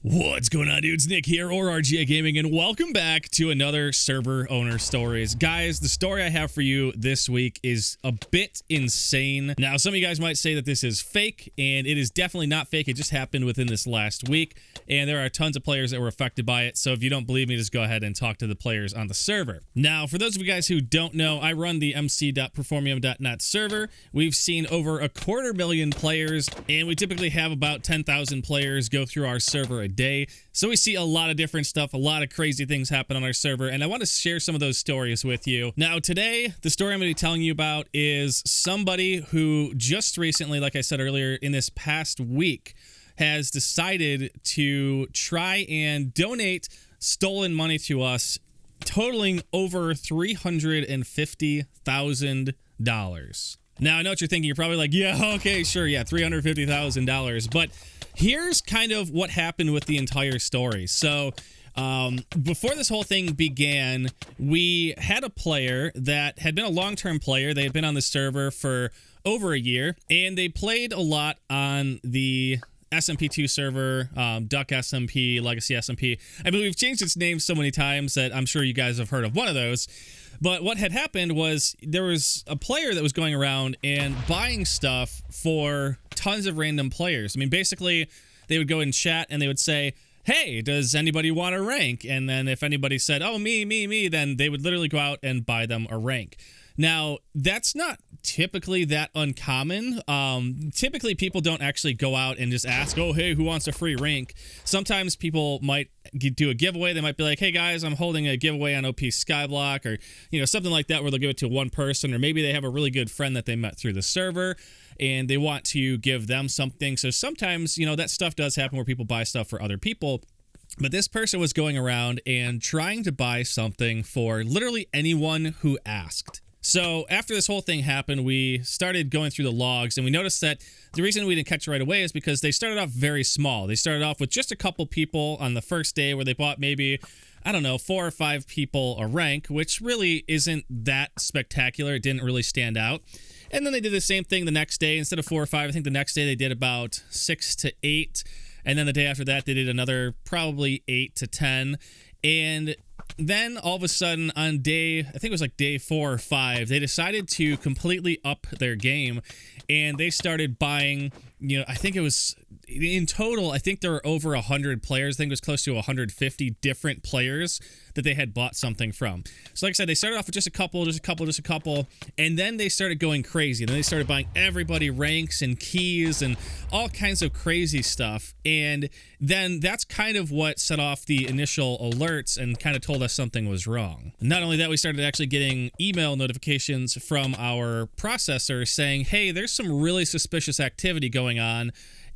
What's going on, dudes? Nick here, or RGA Gaming, and welcome back to another server owner stories. Guys, the story I have for you this week is a bit insane. Now, some of you guys might say that this is fake, and it is definitely not fake. It just happened within this last week, and there are tons of players that were affected by it. So if you don't believe me, just go ahead and talk to the players on the server. Now, for those of you guys who don't know, I run the mc.performium.net server. We've seen over 250,000 players, and we typically have about 10,000 players go through our server a day. So we see a lot of different stuff, a lot of crazy things happen on our server, and I want to share some of those stories with you. Now today, the story I'm going to be telling you about is somebody who just recently, like I said earlier, in this past week, has decided to try and donate stolen money to us, totaling over $350,000. Now, I know what you're thinking. You're probably like, yeah, okay, sure, yeah, $350,000. But here's kind of what happened with the entire story. So before this whole thing began, we had a player that had been a long-term player. They had been on the server for over a year, and they played a lot on the SMP2 server, Duck SMP, Legacy SMP. I mean, we've changed its name so many times that I'm sure you guys have heard of one of those. But what had happened was there was a player that was going around and buying stuff for tons of random players. I mean, basically, they would go in chat and they would say, hey, does anybody want a rank? And then if anybody said, oh, me, then they would literally go out and buy them a rank. Now, that's not typically that uncommon. Typically, people don't actually go out and just ask, oh, hey, who wants a free rank? Sometimes people might do a giveaway. They might be like, hey, guys, I'm holding a giveaway on OP Skyblock, or something like that, where they'll give it to one person, or maybe they have a really good friend that they met through the server, and they want to give them something. So sometimes, that stuff does happen where people buy stuff for other people. But this person was going around and trying to buy something for literally anyone who asked. So after this whole thing happened, we started going through the logs, and we noticed that the reason we didn't catch it right away is because they started off very small. They started off with just a couple people on the first day, where they bought maybe, I don't know, 4 or 5 people a rank, which really isn't that spectacular. It didn't really stand out. And then they did the same thing the next day. Instead of 4 or 5, I think the next day they did about 6 to 8. And then the day after that, they did another probably 8 to 10. And then all of a sudden on day, I think it was like day 4 or 5, they decided to completely up their game, and they started buying, I think it was in total, I think there were over 100 players. I think it was close to 150 different players that they had bought something from. So like I said, they started off with just a couple, and then they started going crazy. And then they started buying everybody ranks and keys and all kinds of crazy stuff. And then that's kind of what set off the initial alerts and kind of told us something was wrong. Not only that, we started actually getting email notifications from our processor saying, hey, there's some really suspicious activity going on,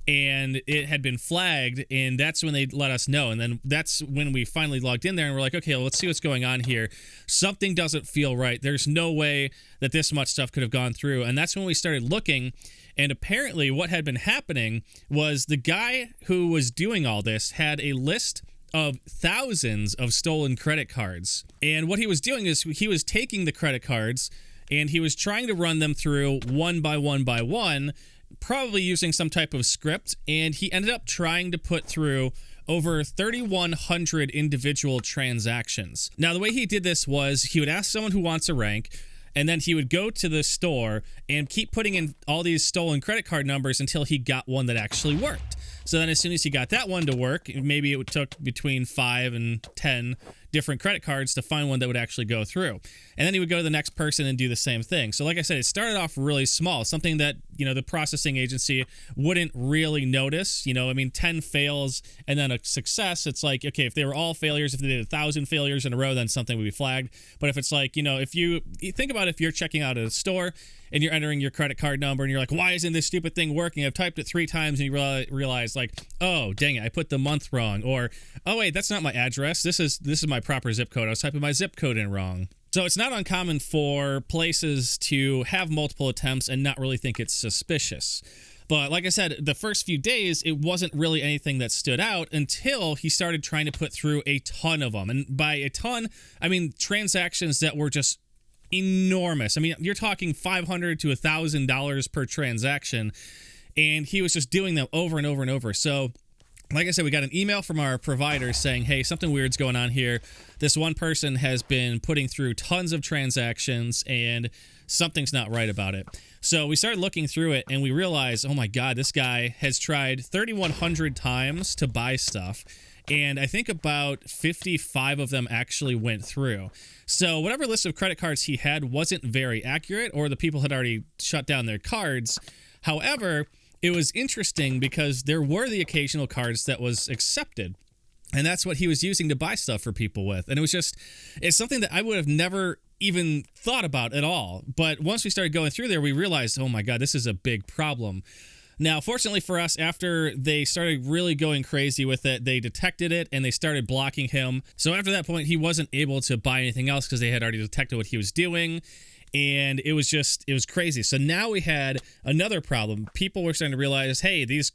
and it had been flagged, and that's when they let us know. And then that's when we finally logged in there, and we're like, okay, well, let's see what's going on here. Something doesn't feel right. There's no way that this much stuff could have gone through. And that's when we started looking, and apparently what had been happening was the guy who was doing all this had a list of thousands of stolen credit cards. And what he was doing is he was taking the credit cards, and he was trying to run them through one by one, probably using some type of script, and he ended up trying to put through over 3,100 individual transactions. Now, the way he did this was he would ask someone who wants a rank, and then he would go to the store and keep putting in all these stolen credit card numbers until he got one that actually worked. So then as soon as he got that one to work, maybe it took between 5 and 10 different credit cards to find one that would actually go through. And then he would go to the next person and do the same thing. So like I said, it started off really small, something that, the processing agency wouldn't really notice. 10 fails and then a success. It's like, okay, if they were all failures, if they did 1,000 failures in a row, then something would be flagged. But if it's like, if you think about if you're checking out at a store and you're entering your credit card number and you're like, why isn't this stupid thing working? I've typed it 3 times, and you realize like, oh, dang it, I put the month wrong. Or, oh, wait, that's not my address. This is my proper zip code. I was typing my zip code in wrong. So it's not uncommon for places to have multiple attempts and not really think it's suspicious. But like I said, the first few days, it wasn't really anything that stood out until he started trying to put through a ton of them. And by a ton, I mean transactions that were just enormous. I mean, you're talking $500 to $1,000 per transaction, and he was just doing them over and over and over. So like I said, we got an email from our provider saying, hey, something weird's going on here. This one person has been putting through tons of transactions and something's not right about it. So we started looking through it and we realized, oh my God, this guy has tried 3,100 times to buy stuff. And I think about 55 of them actually went through. So whatever list of credit cards he had wasn't very accurate, or the people had already shut down their cards. However, it was interesting because there were the occasional cards that was accepted. And that's what he was using to buy stuff for people with. And it's something that I would have never even thought about at all. But once we started going through there, we realized, oh my God, this is a big problem. Now, fortunately for us, after they started really going crazy with it, they detected it and they started blocking him. So after that point, he wasn't able to buy anything else because they had already detected what he was doing. And it was crazy. So now we had another problem. People were starting to realize, hey, these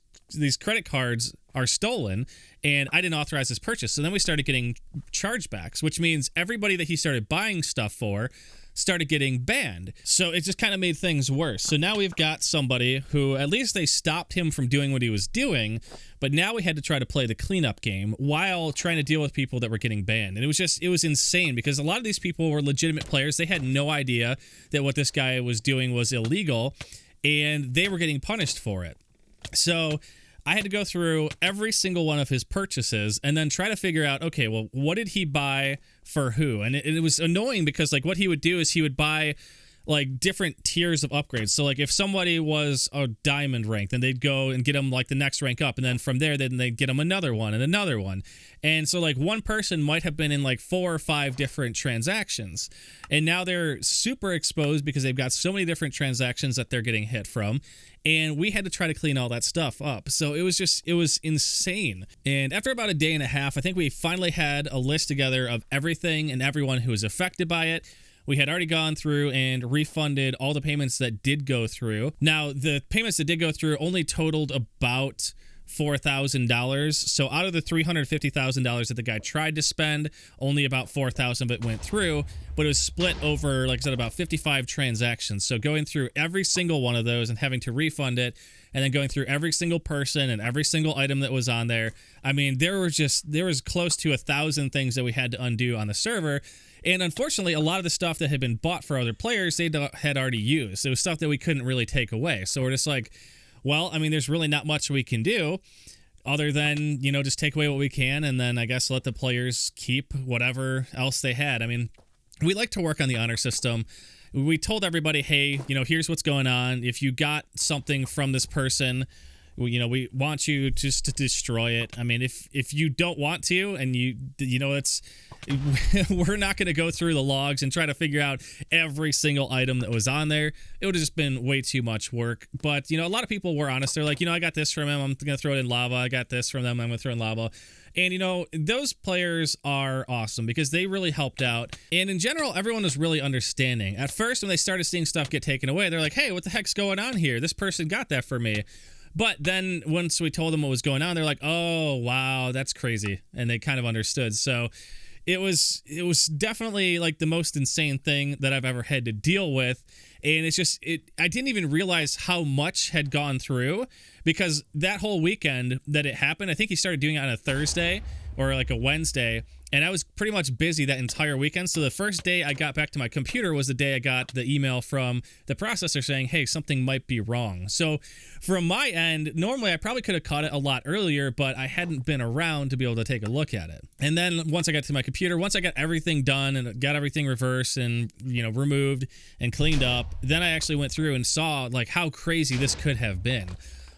credit cards are stolen and I didn't authorize this purchase. So then we started getting chargebacks, which means everybody that he started buying stuff for started getting banned. So it just kind of made things worse. So now we've got somebody who, at least they stopped him from doing what he was doing, but now we had to try to play the cleanup game while trying to deal with people that were getting banned. And it was insane because a lot of these people were legitimate players. They had no idea that what this guy was doing was illegal and they were getting punished for it. So I had to go through every single one of his purchases and then try to figure out, okay, well, what did he buy for who? And it was annoying because like what he would do is he would buy like different tiers of upgrades. So like if somebody was a diamond rank, then they'd go and get them like the next rank up. And then from there, then they'd get them another one and another one. And so like one person might have been in like 4 or 5 different transactions. And now they're super exposed because they've got so many different transactions that they're getting hit from. And we had to try to clean all that stuff up. So it was insane. And after about a day and a half, I think we finally had a list together of everything and everyone who was affected by it. We had already gone through and refunded all the payments that did go through. Now, the payments that did go through only totaled about $4,000. So out of the $350,000 that the guy tried to spend, only about $4,000 of it went through, but it was split over, like I said, about 55 transactions. So going through every single one of those and having to refund it, and then going through every single person and every single item that was on there. I mean, there was close to 1,000 things that we had to undo on the server. And unfortunately, a lot of the stuff that had been bought for other players, they had already used. It was stuff that we couldn't really take away. So we're just like, well, I mean, there's really not much we can do other than, just take away what we can and then I guess let the players keep whatever else they had. I mean, we like to work on the honor system. We told everybody, hey, here's what's going on. If you got something from this person, we want you just to destroy it. I mean, if you don't want to and it's we're not going to go through the logs and try to figure out every single item that was on there. It would have just been way too much work. But, a lot of people were honest. They're like, I got this from him. I'm going to throw it in lava. I got this from them. I'm going to throw it in lava. And, those players are awesome because they really helped out. And in general, everyone was really understanding. At first, when they started seeing stuff get taken away, they're like, hey, what the heck's going on here? This person got that for me. But then once we told them what was going on, they're like, oh, wow, that's crazy. And they kind of understood. So it was definitely like the most insane thing that I've ever had to deal with. And I didn't even realize how much had gone through because that whole weekend that it happened, I think he started doing it on a Thursday or like a Wednesday. And I was pretty much busy that entire weekend. So the first day I got back to my computer was the day I got the email from the processor saying, hey, something might be wrong. So from my end, normally I probably could have caught it a lot earlier, but I hadn't been around to be able to take a look at it. And then once I got to my computer, once I got everything done and got everything reversed and, removed and cleaned up, then I actually went through and saw like how crazy this could have been.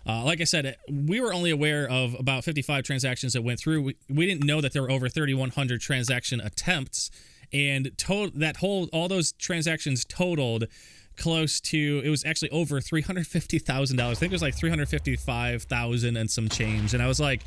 Like I said, we were only aware of about 55 transactions that went through. We didn't know that there were over 3,100 transaction attempts, and all those transactions totaled close to, it was actually over $350,000. I think it was like $355,000 and some change. And I was like,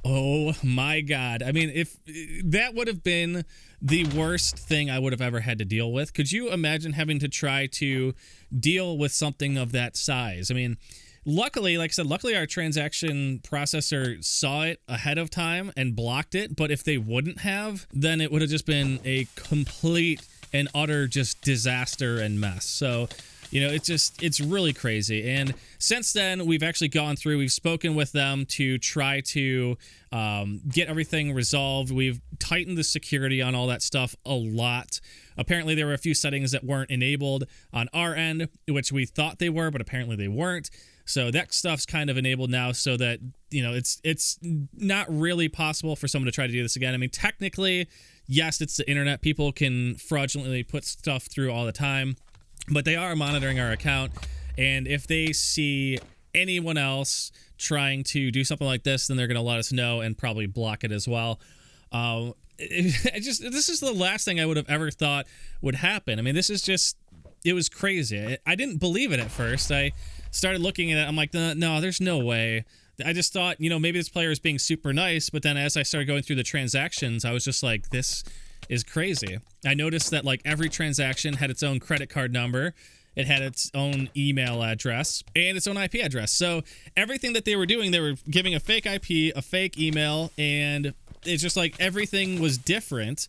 oh my God. I mean, if that would have been the worst thing I would have ever had to deal with. Could you imagine having to try to deal with something of that size? I mean, luckily, like I said, our transaction processor saw it ahead of time and blocked it. But if they wouldn't have, then it would have just been a complete and utter just disaster and mess. So You know, it's really crazy. And since then, we've actually gone through, we've spoken with them to try to get everything resolved. We've tightened the security on all that stuff a lot. Apparently, there were a few settings that weren't enabled on our end, which we thought they were, but apparently they weren't. So that stuff's kind of enabled now so that, you know, it's not really possible for someone to try to do this again. I mean, technically, yes, it's the internet. People can fraudulently put stuff through all the time, but they are monitoring our account. And if they see anyone else trying to do something like this, then they're going to let us know and probably block it as well. This is the last thing I would have ever thought would happen. I mean, this is just, it was crazy. I didn't believe it at first. I started looking at it. I'm like, no, there's no way. I just thought, you know, maybe this player is being super nice. But then as I started going through the transactions, I was just like, this is crazy. I noticed that like every transaction had its own credit card number. It had its own email address and its own IP address. So everything that they were doing, they were giving a fake IP, a fake email, and it's just like everything was different.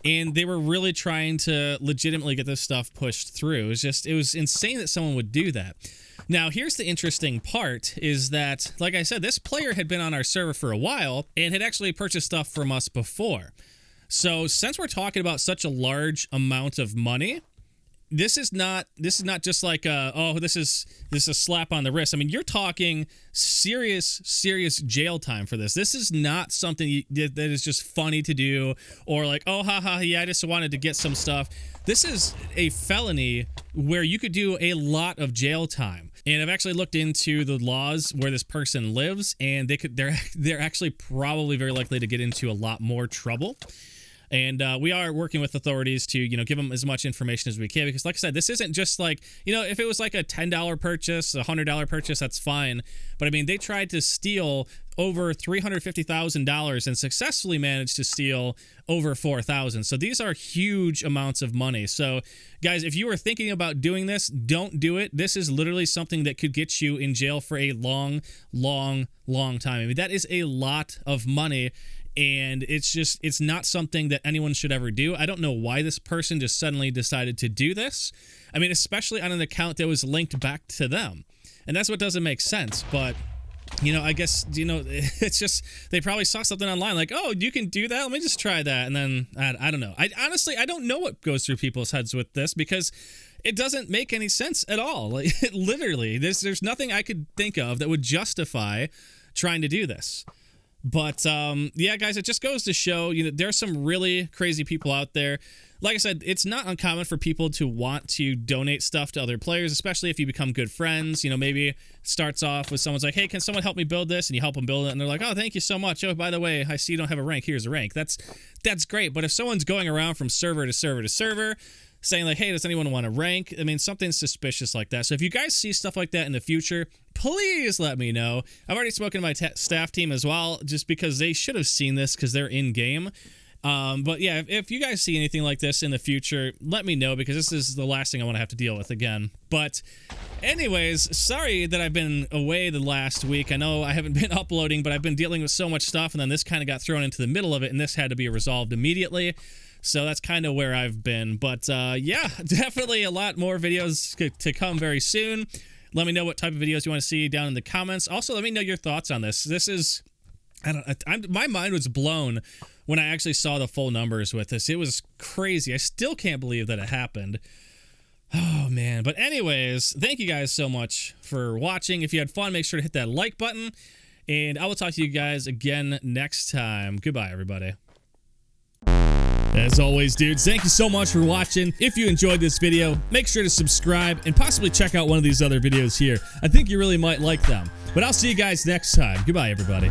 And they were really trying to legitimately get this stuff pushed through. It was insane that someone would do that. Now, here's the interesting part is that, like I said, this player had been on our server for a while and had actually purchased stuff from us before. So since we're talking about such a large amount of money, this is not just like this is a slap on the wrist. I mean, you're talking serious jail time for this. This is not something that is just funny to do or like, oh, haha, yeah, I just wanted to get some stuff. This is a felony where you could do a lot of jail time. And I've actually looked into the laws where this person lives, and they're actually probably very likely to get into a lot more trouble. And we are working with authorities to, you know, give them as much information as we can, because like I said, this isn't just like, you know, if it was like a $10 purchase, a $100 purchase, that's fine. But I mean, they tried to steal over $350,000 and successfully managed to steal over $4,000. So these are huge amounts of money. So guys, if you are thinking about doing this, don't do it. This is literally something that could get you in jail for a long time. I mean, that is a lot of money. And it's not something that anyone should ever do. I don't know why this person just suddenly decided to do this. I mean, especially on an account that was linked back to them. And that's what doesn't make sense. But, you know, I guess, you know, it's just, they probably saw something online like, oh, you can do that? Let me just try that. And then, I don't know. I don't know what goes through people's heads with this, because it doesn't make any sense at all. Like, literally, there's nothing I could think of that would justify trying to do this. But, yeah, guys, it just goes to show, you know, there's some really crazy people out there. Like I said, it's not uncommon for people to want to donate stuff to other players, especially if you become good friends. You know, maybe it starts off with someone's like, hey, can someone help me build this? And you help them build it, and they're like, oh, thank you so much. Oh, by the way, I see you don't have a rank. Here's a rank. That's great. But if someone's going around from server to server to server saying like, hey, does anyone want to rank? I mean, something suspicious like that. So if you guys see stuff like that in the future, please let me know. I've already spoken to my staff team as well, just because they should have seen this because they're in game. But yeah, if you guys see anything like this in the future, let me know, because this is the last thing I want to have to deal with again. But anyways, sorry that I've been away the last week. I know I haven't been uploading, but I've been dealing with so much stuff, and then this kind of got thrown into the middle of it, and this had to be resolved immediately. So that's kind of where I've been. But yeah, definitely a lot more videos to come very soon. Let me know what type of videos you want to see down in the comments. Also, let me know your thoughts on this. This is, my mind was blown when I actually saw the full numbers with this. It was crazy. I still can't believe that it happened. Oh, man. But anyways, thank you guys so much for watching. If you had fun, make sure to hit that like button. And I will talk to you guys again next time. Goodbye, everybody. As always, dudes, thank you so much for watching. If you enjoyed this video, make sure to subscribe and possibly check out one of these other videos here. I think you really might like them. But I'll see you guys next time. Goodbye, everybody.